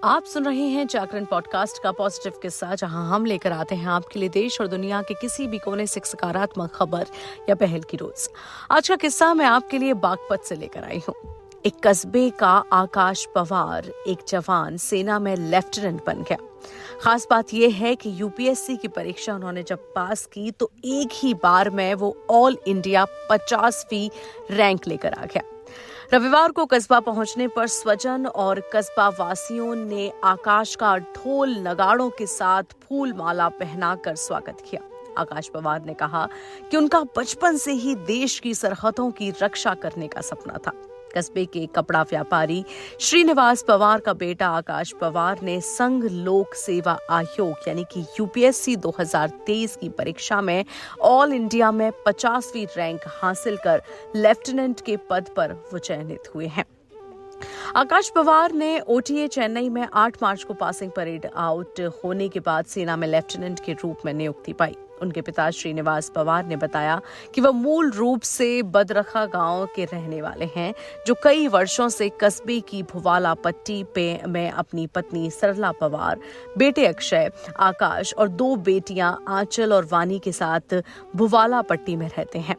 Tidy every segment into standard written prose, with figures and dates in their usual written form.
आप सुन रहे हैं जागरण पॉडकास्ट का पॉजिटिव किस्सा, जहां हम लेकर आते हैं आपके लिए देश और दुनिया के किसी भी कोने से सकारात्मक खबर या पहल की रोज। आज का किस्सा मैं आपके लिए बागपत से लेकर आई हूं। एक कस्बे का आकाश पवार, एक जवान, सेना में लेफ्टिनेंट बन गया। खास बात यह है कि यूपीएससी की परीक्षा उन्होंने जब पास की तो एक ही बार में वो ऑल इंडिया 50वीं रैंक लेकर आ गया। रविवार को कस्बा पहुंचने पर स्वजन और कस्बा वासियों ने आकाश का ढोल नगाड़ों के साथ फूल माला पहनाकर स्वागत किया। आकाश पवार ने कहा कि उनका बचपन से ही देश की सरहदों की रक्षा करने का सपना था। कस्बे के कपड़ा व्यापारी श्रीनिवास पवार का बेटा आकाश पवार ने संघ लोक सेवा आयोग यानी कि यूपीएससी 2023 की परीक्षा में ऑल इंडिया में 50वीं रैंक हासिल कर लेफ्टिनेंट के पद पर वो चयनित हुए हैं। आकाश पवार ने ओटीए चेन्नई में 8 मार्च को पासिंग परेड आउट होने के बाद सेना में लेफ्टिनेंट के रूप में नियुक्ति पाई। उनके पिता श्रीनिवास पवार ने बताया कि वह मूल रूप से बदरखा गांव के रहने वाले हैं, जो कई वर्षों से कस्बे की भुवाला पट्टी में अपनी पत्नी सरला पवार, बेटे अक्षय, आकाश और 2 बेटियां आंचल और वानी के साथ भुवाला पट्टी में रहते हैं।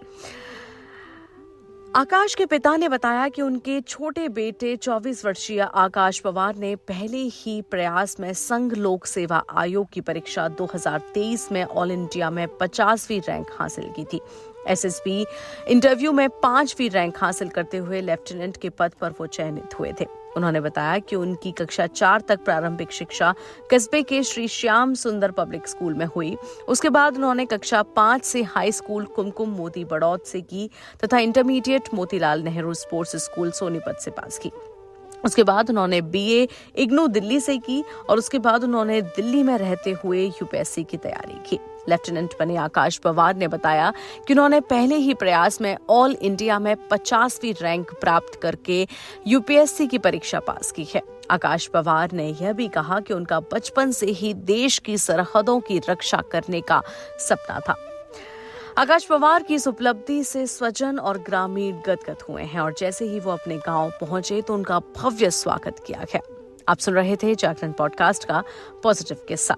आकाश के पिता ने बताया कि उनके छोटे बेटे 24 वर्षीय आकाश पवार ने पहले ही प्रयास में संघ लोक सेवा आयोग की परीक्षा 2023 में ऑल इंडिया में 50वीं रैंक हासिल की थी। एसएसबी इंटरव्यू में 5वीं रैंक हासिल करते हुए लेफ्टिनेंट के पद पर वो चयनित हुए थे। उन्होंने बताया कि उनकी कक्षा 4 तक प्रारंभिक शिक्षा कस्बे के श्री श्याम सुंदर पब्लिक स्कूल में हुई। उसके बाद उन्होंने कक्षा 5 से हाई स्कूल कुमकुम मोती बड़ौद से की तथा intermediate Motilal Nehru sports school Sonipat से पास की। उसके बाद उन्होंने बीए इग्नू दिल्ली से की और उसके बाद उन्होंने दिल्ली में रहते हुए यूपीएससी की तैयारी की। लेफ्टिनेंट बने आकाश पवार ने बताया कि उन्होंने पहले ही प्रयास में ऑल इंडिया में 50वीं रैंक प्राप्त करके यूपीएससी की परीक्षा पास की है। आकाश पवार ने यह भी कहा कि उनका बचपन से ही देश की सरहदों की रक्षा करने का सपना था। आकाश पवार की इस उपलब्धि से स्वजन और ग्रामीण गदगद हुए हैं और जैसे ही वो अपने गांव पहुंचे तो उनका भव्य स्वागत किया गया। आप सुन रहे थे जागरण पॉडकास्ट का पॉजिटिव किस्सा।